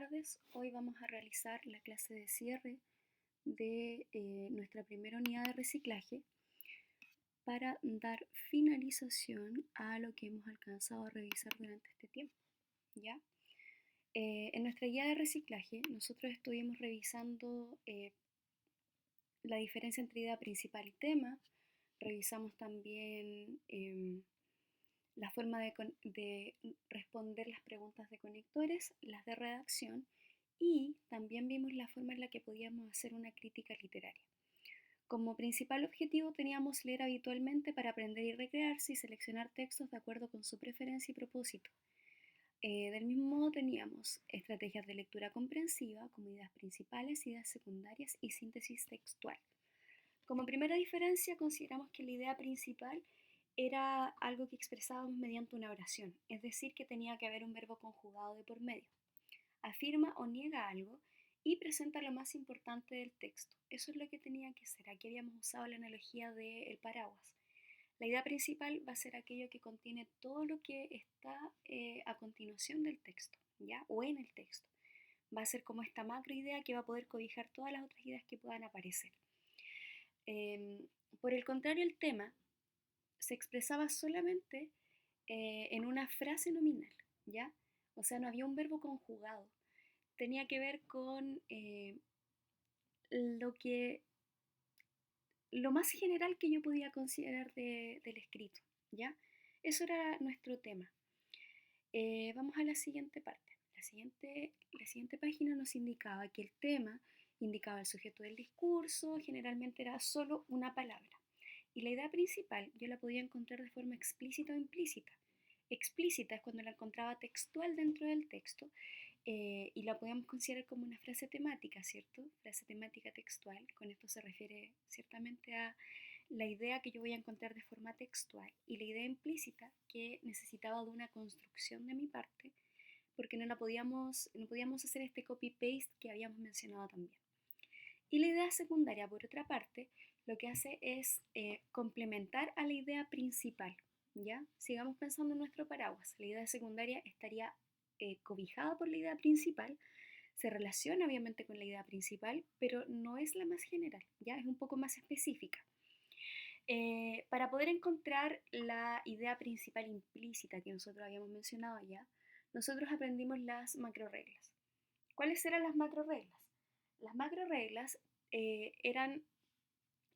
tardes. Hoy vamos a realizar la clase de cierre de nuestra primera unidad de reciclaje para dar finalización a lo que hemos alcanzado a revisar durante este tiempo, ¿ya? En nuestra guía de reciclaje nosotros estuvimos revisando la diferencia entre idea principal y tema, revisamos también la forma de responder las preguntas de conectores, las de redacción, y también vimos la forma en la que podíamos hacer una crítica literaria. Como principal objetivo teníamos leer habitualmente para aprender y recrearse y seleccionar textos de acuerdo con su preferencia y propósito. Del mismo modo teníamos estrategias de lectura comprensiva como ideas principales, ideas secundarias y síntesis textual. Como primera diferencia consideramos que la idea principal era algo que expresábamos mediante una oración, es decir, que tenía que haber un verbo conjugado de por medio. Afirma o niega algo y presenta lo más importante del texto. Eso es lo que tenía que ser. Aquí habíamos usado la analogía del paraguas. La idea principal va a ser aquello que contiene todo lo que está a continuación del texto, ¿ya? O en el texto. Va a ser como esta macroidea que va a poder cobijar todas las otras ideas que puedan aparecer. Por el contrario, el tema se expresaba solamente en una frase nominal, ¿ya? O sea, no había un verbo conjugado. Tenía que ver con lo más general que yo podía considerar del escrito, ¿ya? Eso era nuestro tema. Vamos a la siguiente parte. La siguiente página nos indicaba que el tema indicaba el sujeto del discurso, generalmente era solo una palabra. Y la idea principal yo la podía encontrar de forma explícita o implícita. Explícita es cuando la encontraba textual dentro del texto y la podíamos considerar como una frase temática, ¿cierto? Frase temática textual. Con esto se refiere ciertamente a la idea que yo voy a encontrar de forma textual y la idea implícita que necesitaba de una construcción de mi parte porque no podíamos hacer este copy-paste que habíamos mencionado también. Y la idea secundaria, por otra parte, lo que hace es complementar a la idea principal, ¿ya? Sigamos pensando en nuestro paraguas. La idea secundaria estaría cobijada por la idea principal, se relaciona obviamente con la idea principal, pero no es la más general, ¿ya? Es un poco más específica. Para poder encontrar la idea principal implícita que nosotros habíamos mencionado ya, nosotros aprendimos las macroreglas. ¿Cuáles eran las macroreglas? Las macroreglas eran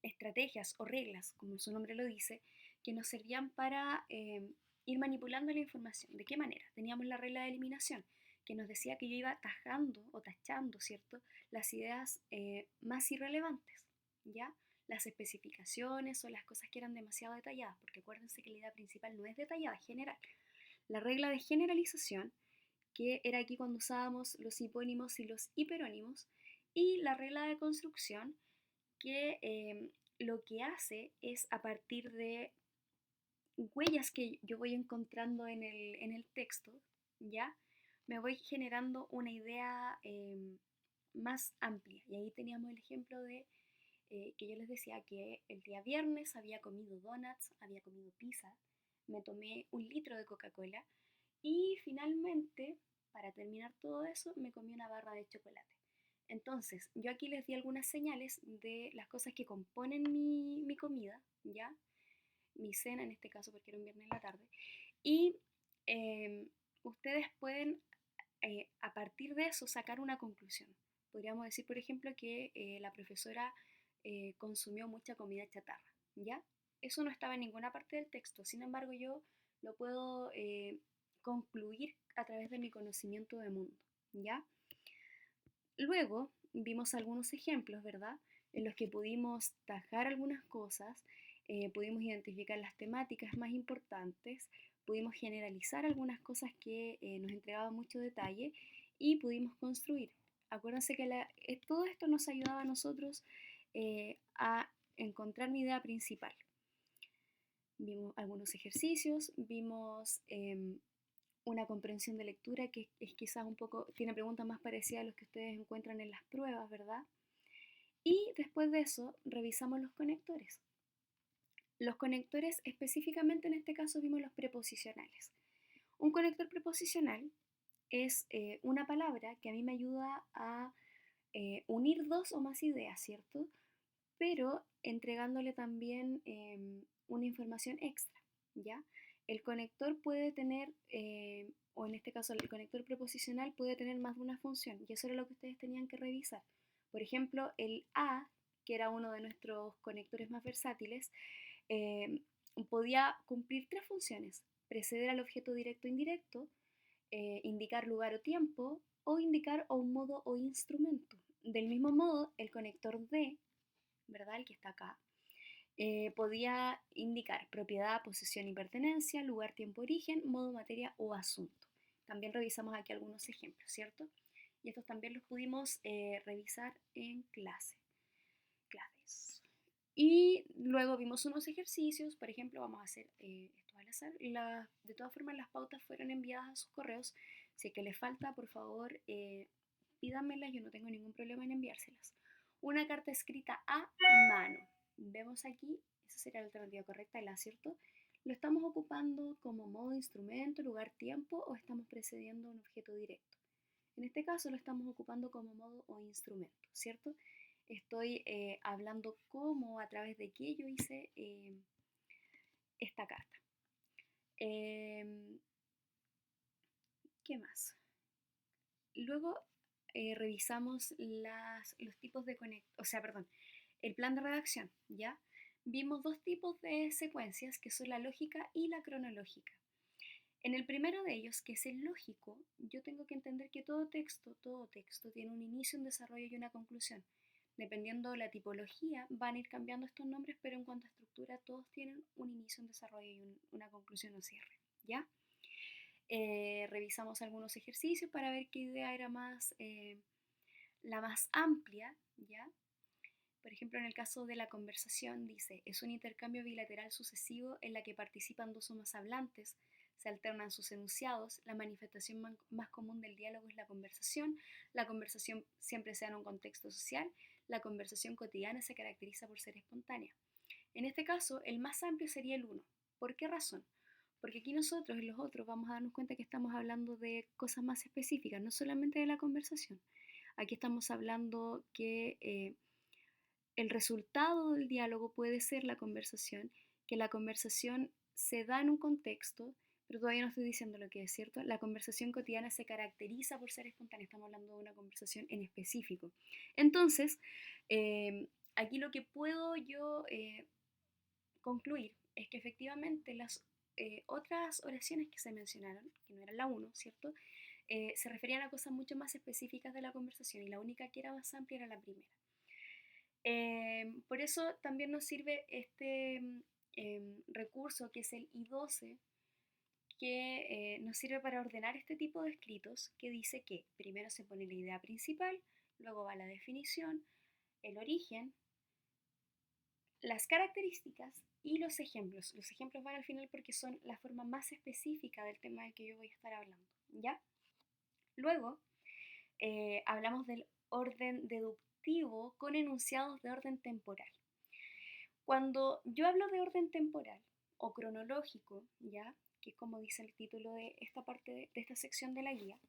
estrategias o reglas, como su nombre lo dice, que nos servían para ir manipulando la información. ¿De qué manera? Teníamos la regla de eliminación, que nos decía que yo iba tajando o tachando, ¿cierto?, las ideas más irrelevantes, ¿ya? Las especificaciones o las cosas que eran demasiado detalladas, porque acuérdense que la idea principal no es detallada, es general. La regla de generalización, que era aquí cuando usábamos los hipónimos y los hiperónimos, y la regla de construcción, que lo que hace es a partir de huellas que yo voy encontrando en el texto, ¿ya? Me voy generando una idea más amplia. Y ahí teníamos el ejemplo de que yo les decía que el día viernes había comido donuts, había comido pizza, me tomé 1 litro de Coca-Cola y finalmente, para terminar todo eso, me comí una barra de chocolate. Entonces, yo aquí les di algunas señales de las cosas que componen mi comida, ¿ya? Mi cena en este caso, porque era un viernes en la tarde. Y ustedes pueden, a partir de eso, sacar una conclusión. Podríamos decir, por ejemplo, que la profesora consumió mucha comida chatarra, ¿ya? Eso no estaba en ninguna parte del texto, sin embargo, yo lo puedo concluir a través de mi conocimiento de mundo, ¿ya? Luego vimos algunos ejemplos, ¿verdad? En los que pudimos tajar algunas cosas, pudimos identificar las temáticas más importantes, pudimos generalizar algunas cosas que nos entregaban mucho detalle y pudimos construir. Acuérdense que todo esto nos ayudaba a nosotros a encontrar mi idea principal. Vimos algunos ejercicios, vimos una comprensión de lectura que es quizás un poco, tiene preguntas más parecidas a los que ustedes encuentran en las pruebas, ¿verdad? Y después de eso revisamos los conectores. Los conectores específicamente en este caso vimos los preposicionales. Un conector preposicional es una palabra que a mí me ayuda a unir dos o más ideas, ¿cierto? Pero entregándole también una información extra, ¿ya? El conector puede tener, o en este caso el conector preposicional puede tener más de una función, y eso era lo que ustedes tenían que revisar. Por ejemplo, el a, que era uno de nuestros conectores más versátiles, eh, podía cumplir tres funciones: preceder al objeto directo o indirecto, indicar lugar o tiempo, o indicar a un modo o instrumento. Del mismo modo, el conector de, ¿verdad? El que está acá, podía indicar propiedad, posesión y pertenencia, lugar, tiempo, origen, modo, materia o asunto. También revisamos aquí algunos ejemplos, ¿cierto? Y estos también los pudimos revisar en clases. Y luego vimos unos ejercicios, por ejemplo, vamos a hacer esto al azar. De todas formas, las pautas fueron enviadas a sus correos. Si es que les falta, por favor, pídanmelas, yo no tengo ningún problema en enviárselas. Una carta escrita a mano. Vemos aquí, esa sería la alternativa correcta, el acierto. ¿Lo estamos ocupando como modo, instrumento, lugar, tiempo o estamos precediendo a un objeto directo? En este caso lo estamos ocupando como modo o instrumento, ¿cierto? Estoy hablando cómo, a través de qué yo hice esta carta. ¿Qué más? Luego revisamos los tipos de el plan de redacción, ¿ya? Vimos dos tipos de secuencias, que son la lógica y la cronológica. En el primero de ellos, que es el lógico, yo tengo que entender que todo texto tiene un inicio, un desarrollo y una conclusión. Dependiendo de la tipología, van a ir cambiando estos nombres, pero en cuanto a estructura, todos tienen un inicio, un desarrollo y una conclusión o cierre, ¿ya? Revisamos algunos ejercicios para ver qué idea era la más amplia, ¿ya? Por ejemplo, en el caso de la conversación, dice, es un intercambio bilateral sucesivo en la que participan dos o más hablantes, se alternan sus enunciados, la manifestación más común del diálogo es la conversación siempre se da en un contexto social, la conversación cotidiana se caracteriza por ser espontánea. En este caso, el más amplio sería el uno. ¿Por qué razón? Porque aquí nosotros y los otros vamos a darnos cuenta que estamos hablando de cosas más específicas, no solamente de la conversación. Aquí estamos hablando que el resultado del diálogo puede ser la conversación, que la conversación se da en un contexto, pero todavía no estoy diciendo lo que es cierto. La conversación cotidiana se caracteriza por ser espontánea, estamos hablando de una conversación en específico. Entonces, aquí lo que puedo yo concluir es que efectivamente las otras oraciones que se mencionaron, que no eran la uno, ¿cierto? Se referían a cosas mucho más específicas de la conversación y la única que era más amplia era la primera. Por eso también nos sirve este recurso que es el I12, que nos sirve para ordenar este tipo de escritos, que dice que primero se pone la idea principal, luego va la definición, el origen, las características y los ejemplos. Los ejemplos van al final porque son la forma más específica del tema del que yo voy a estar hablando, ¿ya? Luego hablamos del orden deductivo con enunciados de orden temporal. Cuando yo hablo de orden temporal o cronológico, ¿ya? Que es como dice el título de esta parte de esta sección de la guía,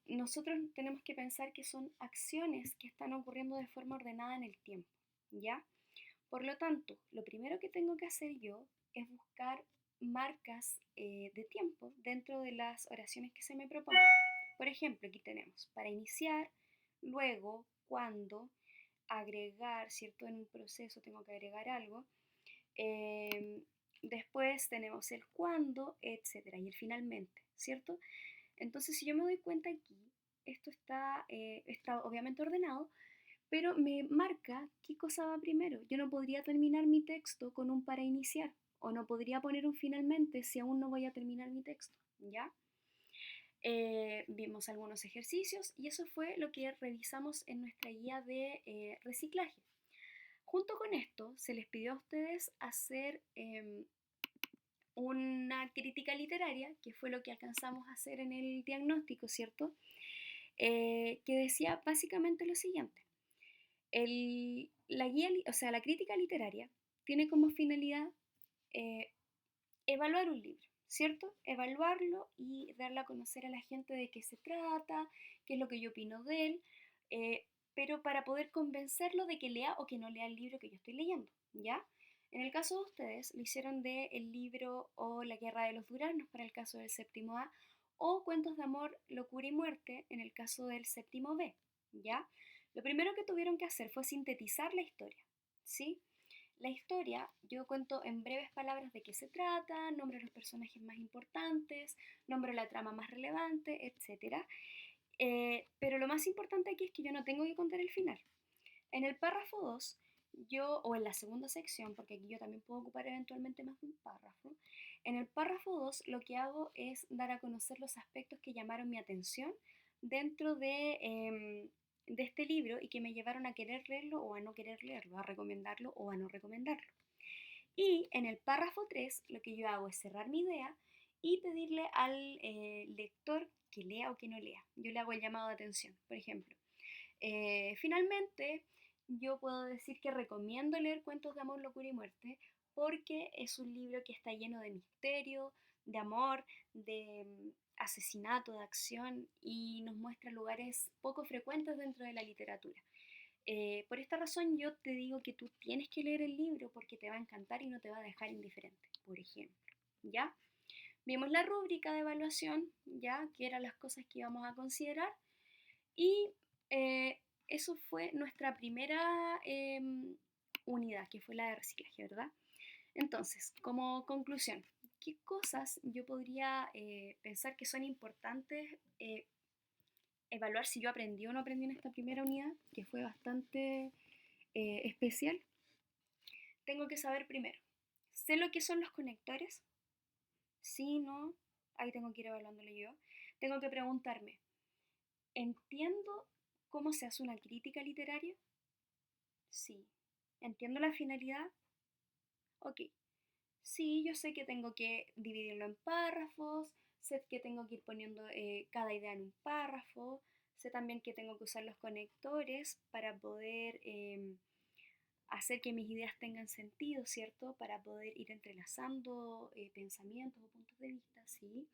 nosotros tenemos que pensar que son acciones que están ocurriendo de forma ordenada en el tiempo, ¿ya? Por lo tanto, lo primero que tengo que hacer yo es buscar marcas de tiempo dentro de las oraciones que se me proponen. Por ejemplo, aquí tenemos para iniciar, luego, cuando, agregar, ¿cierto? En un proceso tengo que agregar algo. Después tenemos el cuándo, etcétera, y el finalmente, ¿cierto? Entonces, si yo me doy cuenta aquí, esto está obviamente ordenado, pero me marca qué cosa va primero. Yo no podría terminar mi texto con un para iniciar, o no podría poner un finalmente si aún no voy a terminar mi texto, ¿ya? Vimos algunos ejercicios y eso fue lo que revisamos en nuestra guía de reciclaje. Junto con esto, se les pidió a ustedes hacer una crítica literaria, que fue lo que alcanzamos a hacer en el diagnóstico, ¿cierto? Que decía básicamente lo siguiente. La crítica literaria tiene como finalidad evaluar un libro, ¿cierto? Evaluarlo y darle a conocer a la gente de qué se trata, qué es lo que yo opino de él, eh, pero para poder convencerlo de que lea o que no lea el libro que yo estoy leyendo, ¿ya? En el caso de ustedes, lo hicieron de el libro o La Guerra de los Duraznos para el caso del séptimo A, o Cuentos de Amor, Locura y Muerte en el caso del séptimo B, ¿ya? Lo primero que tuvieron que hacer fue sintetizar la historia, ¿sí? La historia, yo cuento en breves palabras de qué se trata, nombro los personajes más importantes, nombro la trama más relevante, etc. Pero lo más importante aquí es que yo no tengo que contar el final. En el párrafo 2 o en la segunda sección, porque aquí yo también puedo ocupar eventualmente más de un párrafo, en el párrafo 2 lo que hago es dar a conocer los aspectos que llamaron mi atención dentro de este libro y que me llevaron a querer leerlo o a no querer leerlo, a recomendarlo o a no recomendarlo. Y en el párrafo 3 lo que yo hago es cerrar mi idea y pedirle al lector que lea o que no lea. Yo le hago el llamado de atención, por ejemplo. Finalmente, yo puedo decir que recomiendo leer Cuentos de Amor, Locura y Muerte porque es un libro que está lleno de misterio, de amor, de asesinato, de acción y nos muestra lugares poco frecuentes dentro de la literatura. Por esta razón yo te digo que tú tienes que leer el libro porque te va a encantar y no te va a dejar indiferente, por ejemplo. ¿Ya? Vimos la rúbrica de evaluación, ¿ya? Que eran las cosas que íbamos a considerar. Y eso fue nuestra primera unidad, que fue la de reciclaje, ¿verdad? Entonces, como conclusión, ¿qué cosas yo podría pensar que son importantes evaluar si yo aprendí o no aprendí en esta primera unidad, que fue bastante especial? Tengo que saber primero, ¿sé lo que son los conectores? Sí, no, ahí tengo que ir evaluándolo yo. Tengo que preguntarme, ¿entiendo cómo se hace una crítica literaria? Sí. ¿Entiendo la finalidad? Ok. Sí, yo sé que tengo que dividirlo en párrafos, sé que tengo que ir poniendo cada idea en un párrafo, sé también que tengo que usar los conectores para poder hacer que mis ideas tengan sentido, ¿cierto? Para poder ir entrelazando pensamientos o puntos de vista, ¿sí?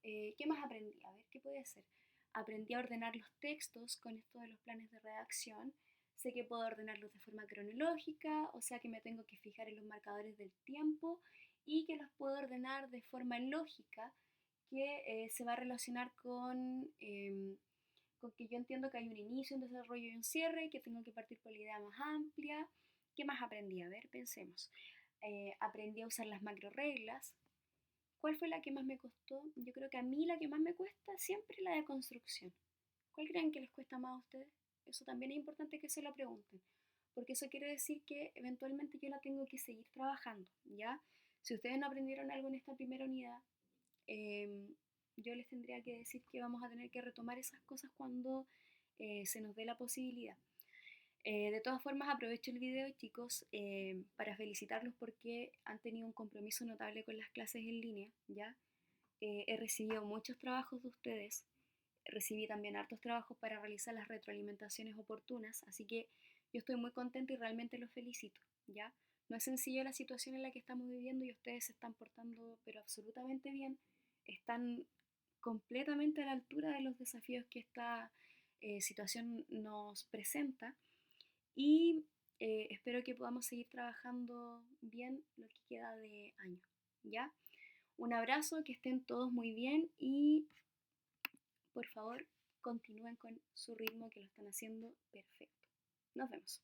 ¿Qué más aprendí? A ver, ¿qué puede ser? Aprendí a ordenar los textos con esto de los planes de redacción. Sé que puedo ordenarlos de forma cronológica, o sea que me tengo que fijar en los marcadores del tiempo y que los puedo ordenar de forma lógica que se va a relacionar con que yo entiendo que hay un inicio, un desarrollo y un cierre, que tengo que partir por la idea más amplia. ¿Qué más aprendí? A ver, pensemos. Aprendí a usar las macro reglas. ¿Cuál fue la que más me costó? Yo creo que a mí la que más me cuesta siempre es la de construcción. ¿Cuál creen que les cuesta más a ustedes? Eso también es importante que se lo pregunten, porque eso quiere decir que eventualmente yo la tengo que seguir trabajando, ¿ya? Si ustedes no aprendieron algo en esta primera unidad, em, yo les tendría que decir que vamos a tener que retomar esas cosas cuando se nos dé la posibilidad. De todas formas, aprovecho el video, chicos, para felicitarlos porque han tenido un compromiso notable con las clases en línea, ¿ya? He recibido muchos trabajos de ustedes, recibí también hartos trabajos para realizar las retroalimentaciones oportunas, así que yo estoy muy contenta y realmente los felicito, ¿ya? No es sencilla la situación en la que estamos viviendo y ustedes se están portando pero absolutamente bien, están completamente a la altura de los desafíos que esta situación nos presenta y espero que podamos seguir trabajando bien lo que queda de año, ¿ya? Un abrazo, que estén todos muy bien y por favor continúen con su ritmo que lo están haciendo perfecto. Nos vemos.